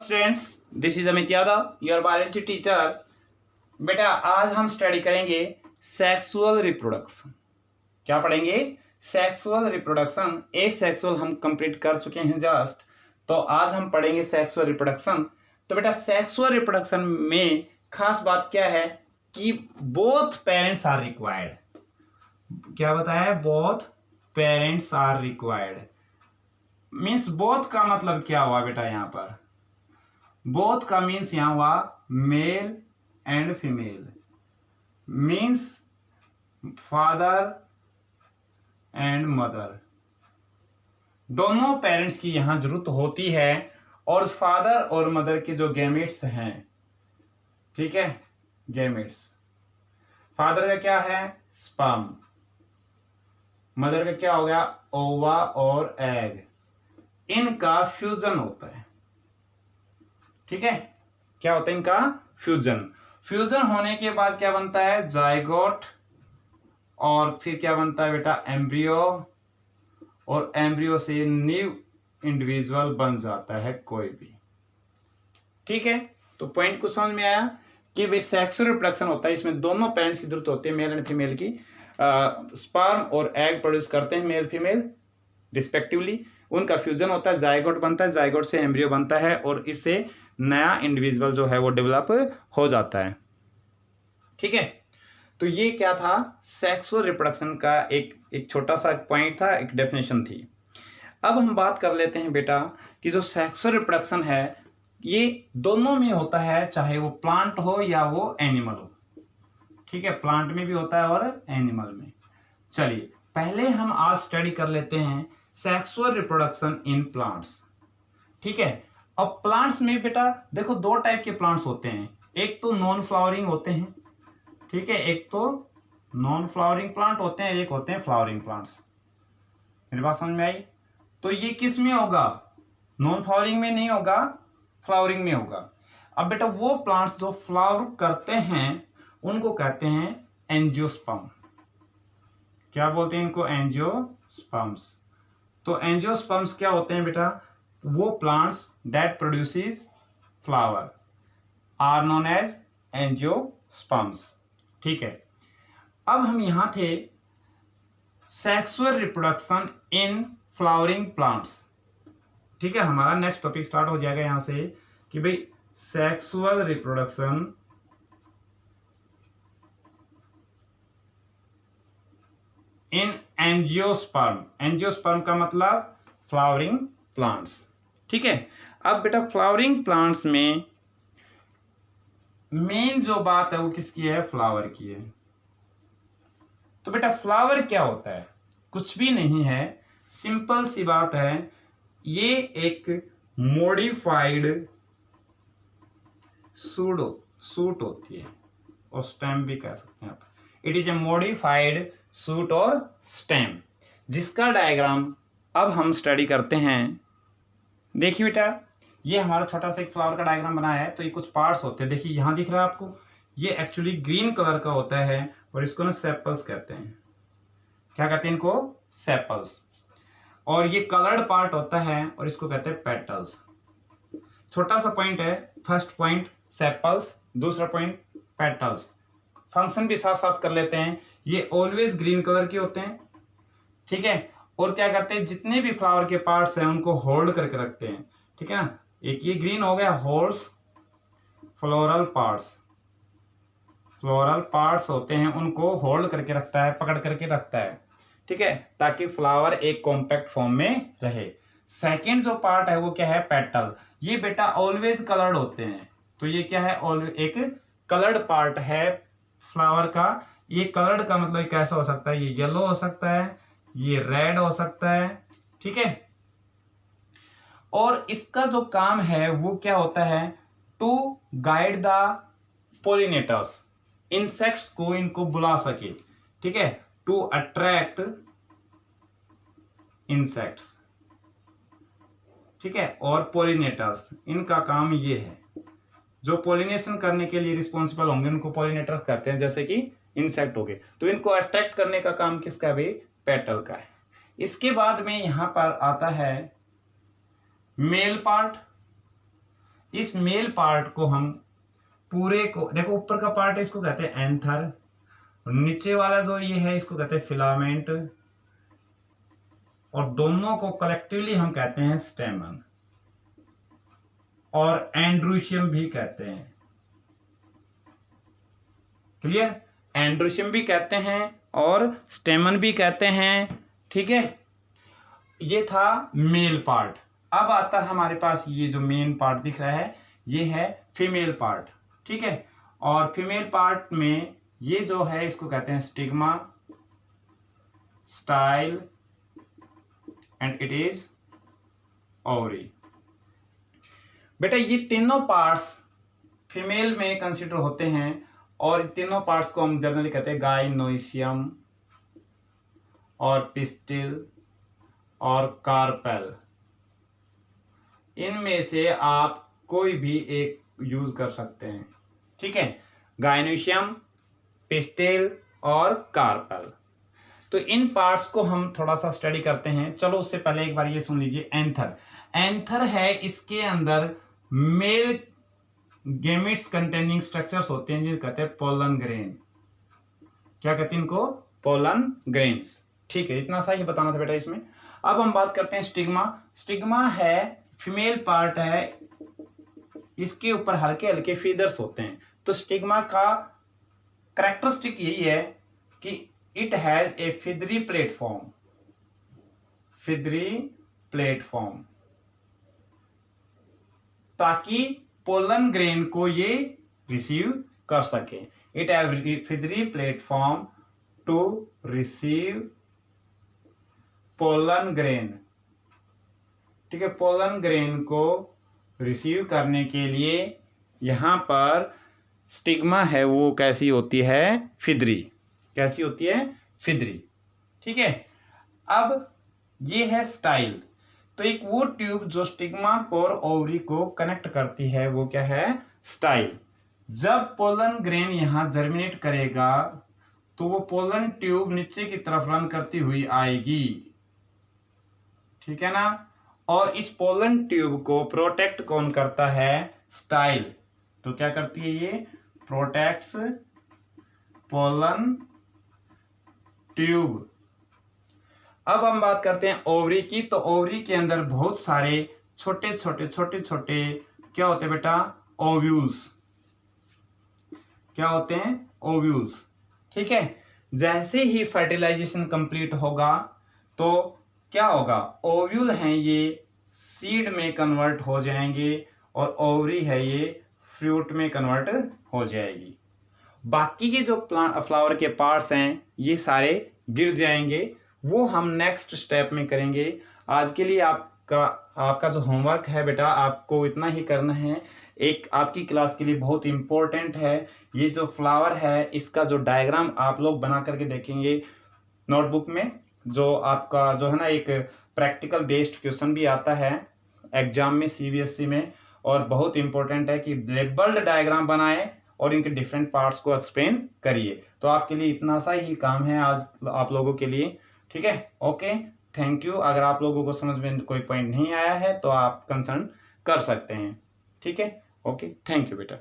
Students, this is Amit Yadav, your biology teacher. बेटा आज हम स्टडी करेंगे सेक्सुअल रिप्रोडक्शन। क्या पढ़ेंगे? Sexual reproduction. ए सेक्सुअल हम कंप्लीट कर चुके हैं जस्ट, तो आज हम पढ़ेंगे सेक्सुअल रिप्रोडक्शन। तो बेटा सेक्सुअल रिप्रोडक्शन में खास बात क्या है कि बोथ पेरेंट्स आर रिक्वायर्ड। क्या बताया? Both parents are required means both का मतलब क्या हुआ बेटा? यहाँ पर बोथ का मीन्स यहाँ हुआ male and female, means father and mother. दोनों पेरेंट्स की यहां जरूरत होती है और फादर और मदर के जो गैमेट्स हैं, ठीक है, गैमेट्स। फादर का क्या है? स्पर्म। मदर का क्या हो गया? ओवा और एग। इनका फ्यूजन होता है, ठीक है। क्या होता है इनका? फ्यूजन। फ्यूजन होने के बाद क्या बनता है? जाइगोट। और फिर क्या बनता है बेटा? एम्ब्रियो। और एम्ब्रियो से न्यू इंडिविजुअल बन जाता है कोई भी, ठीक है। तो पॉइंट को समझ में आया कि भाई सेक्सुअल रिप्रोडक्शन होता है, इसमें दोनों पेरेंट्स की जरूरत होती है, मेल एंड फीमेल की। स्पर्म और एग प्रोड्यूस करते हैं मेल फीमेल रिस्पेक्टिवली। उनका फ्यूजन होता है, जाइगोट बनता है, जाइगोट से एम्ब्रियो बनता है और इससे नया इंडिविजुअल जो है वो डेवलप हो जाता है, ठीक है। तो ये क्या था? सेक्सुअल रिप्रोडक्शन का एक छोटा सा पॉइंट था, एक डेफिनेशन थी। अब हम बात कर लेते हैं बेटा कि जो सेक्सुअल रिप्रोडक्शन है ये दोनों में होता है, चाहे वो प्लांट हो या वो एनिमल हो, ठीक है। प्लांट में भी होता है और एनिमल में। चलिए पहले हम आज स्टडी कर लेते हैं सेक्सुअल रिप्रोडक्शन इन प्लांट्स, ठीक है। अब प्लांट्स में बेटा देखो दो टाइप के प्लांट्स होते हैं, एक तो नॉन फ्लावरिंग होते हैं, ठीक है, एक तो नॉन फ्लावरिंग प्लांट होते हैं, एक होते हैं फ्लावरिंग प्लांट्स। मेरी बात समझ में आई? तो ये किस में होगा? नॉन फ्लावरिंग में नहीं होगा, फ्लावरिंग में होगा। अब बेटा वो प्लांट्स जो फ्लावर करते हैं उनको कहते हैं एंजियोस्पर्म। क्या बोलते हैं इनको? एंजियोस्पर्म्स। तो एंजियोस्पर्म्स क्या होते हैं बेटा? वो plants that produces flower are known as angiosperms, ठीक है। अब हम यहां थे sexual reproduction in flowering plants, ठीक है। हमारा नेक्स्ट टॉपिक स्टार्ट हो जाएगा यहां से कि भाई सेक्सुअल रिप्रोडक्शन इन एंजियोस्पर्म। एंजियोस्पर्म का मतलब फ्लावरिंग प्लांट्स, ठीक है। अब बेटा फ्लावरिंग प्लांट्स में मेन जो बात है वो किसकी है? फ्लावर की है। तो बेटा फ्लावर क्या होता है? कुछ भी नहीं है, सिंपल सी बात है, ये एक मॉडिफाइड सूट होती है और स्टेम भी कह सकते हैं आप। It is a modified suit और स्टेम, जिसका डायग्राम अब हम स्टडी करते हैं। देखिए बेटा ये हमारा छोटा सा एक फ्लावर का डायग्राम बनाया है, तो ये कुछ पार्ट्स होते हैं। देखिए यहां दिख रहा है आपको, ये एक्चुअली ग्रीन कलर का होता है और इसको ना सेपल्स कहते हैं। क्या कहते हैं इनको? सेपल्स। और ये कलर्ड पार्ट होता है और इसको कहते हैं पेटल्स। छोटा सा पॉइंट है, फर्स्ट पॉइंट सेपल्स, दूसरा पॉइंट पेटल्स। फंक्शन भी साथ साथ कर लेते हैं। ये ऑलवेज ग्रीन कलर के होते हैं, ठीक है। और क्या करते हैं? जितने भी फ्लावर के पार्ट्स हैं उनको होल्ड करके रखते हैं, ठीक है ना। एक ये ग्रीन हो गया, holds floral parts. Floral parts होते हैं उनको होल्ड करके रखता है, पकड़ करके रखता है, ठीक है, ताकि फ्लावर एक कॉम्पैक्ट फॉर्म में रहे। सेकेंड जो पार्ट है वो क्या है? पेटल। ये बेटा ऑलवेज कलर्ड होते हैं, तो ये क्या है? एक कलर्ड पार्ट है फ्लावर का। ये कलर्ड का मतलब कैसा हो सकता है? ये येलो हो सकता है, ये रेड हो सकता है, ठीक है। और इसका जो काम है वो क्या होता है? To guide the pollinators, insects को इनको बुला सके, ठीक है, टू अट्रैक्ट इंसेक्ट्स, ठीक है। और पोलिनेटर्स, इनका काम ये है, जो पोलिनेशन करने के लिए रिस्पॉन्सिबल होंगे उनको पोलिनेटर्स कहते हैं, जैसे कि इंसेक्ट हो गए। तो इनको अट्रैक्ट करने का काम किसका है भाई? पेटल का है। इसके बाद में यहां पर आता है मेल पार्ट। इस मेल पार्ट को हम पूरे को, देखो ऊपर का पार्ट है इसको कहते हैं एंथर, नीचे वाला जो ये है इसको कहते हैं फिलामेंट, और दोनों को कलेक्टिवली हम कहते हैं स्टेमन और एंड्रोशियम भी कहते हैं। क्लियर? एंड्रोशियम भी कहते हैं और स्टेमन भी कहते हैं। ठीक है, ये था मेल पार्ट। अब आता है हमारे पास ये जो मेन पार्ट दिख रहा है, ये है फीमेल पार्ट। ठीक है, और फीमेल पार्ट में ये जो है इसको कहते हैं stigma, style and it is ovary. बेटा ये तीनों पार्ट्स फीमेल में कंसिडर होते हैं और तीनों पार्ट्स को हम जनरली कहते हैं गाइनोइशियम और पिस्टिल और कार्पेल। इनमें से आप कोई भी एक यूज कर सकते हैं। ठीक है, गाइनोइशियम, पिस्टिल और कार्पेल। तो इन पार्ट्स को हम थोड़ा सा स्टडी करते हैं। चलो उससे पहले एक बार ये सुन लीजिए। एंथर, एंथर है, इसके अंदर मेल गेमेट्स कंटेनिंग स्ट्रक्चर्स होते हैं जिनको कहते हैं पोलन ग्रेन। क्या कहते हैं इनको? Pollen grains. ठीक है, इतना सा ही बताना था बेटा इसमें। अब हम बात करते हैं स्टिग्मा। स्टिग्मा है फीमेल पार्ट है, इसके ऊपर हल्के हल्के फीदर्स होते हैं। तो स्टिग्मा का कैरेक्टरिस्टिक यही है कि it has a feathery platform, feathery platform, ताकि पोलन ग्रेन को ये रिसीव कर सके। It have feathery platform to receive pollen grain. ठीक है, पोलन ग्रेन को रिसीव करने के लिए यहां पर स्टिग्मा है वो कैसी होती है? फिदरी। कैसी होती है? फिदरी। ठीक है, अब ये है स्टाइल। तो एक वो ट्यूब जो स्टिग्मा को और ओवरी को कनेक्ट करती है वो क्या है? स्टाइल। जब पोलन ग्रेन यहां जर्मिनेट करेगा तो वो पोलन ट्यूब नीचे की तरफ रन करती हुई आएगी। ठीक है ना? और इस पोलन ट्यूब को प्रोटेक्ट कौन करता है? स्टाइल। तो क्या करती है ये? Protects pollen tube. अब हम बात करते हैं ओवरी की। तो ओवरी के अंदर बहुत सारे छोटे छोटे क्या होते हैं बेटा? ओव्यूल्स। क्या होते हैं? ओव्यूल्स। ठीक है, जैसे ही फर्टिलाइजेशन कंप्लीट होगा तो क्या होगा? ओव्यूल हैं ये सीड में कन्वर्ट हो जाएंगे और ओवरी है ये फ्रूट में कन्वर्ट हो जाएगी। बाकी के जो फ्लावर के पार्ट्स हैं ये सारे गिर जाएंगे, वो हम नेक्स्ट स्टेप में करेंगे। आज के लिए आपका जो होमवर्क है बेटा, आपको इतना ही करना है। एक आपकी क्लास के लिए बहुत इंपॉर्टेंट है, ये जो फ्लावर है इसका जो डायग्राम आप लोग बना करके देखेंगे नोटबुक में। जो आपका जो है ना एक प्रैक्टिकल बेस्ड क्वेश्चन भी आता है एग्जाम में सीबीएसई में, और बहुत इंपॉर्टेंट है कि लेबल्ड डायग्राम बनाए और इनके डिफरेंट पार्ट्स को एक्सप्लेन करिए। तो आपके लिए इतना सा ही काम है आज आप लोगों के लिए। ठीक है, ओके, थैंक यू। अगर आप लोगों को समझ में कोई पॉइंट नहीं आया है तो आप कंसर्न कर सकते हैं। ठीक है, ओके, थैंक यू बेटा।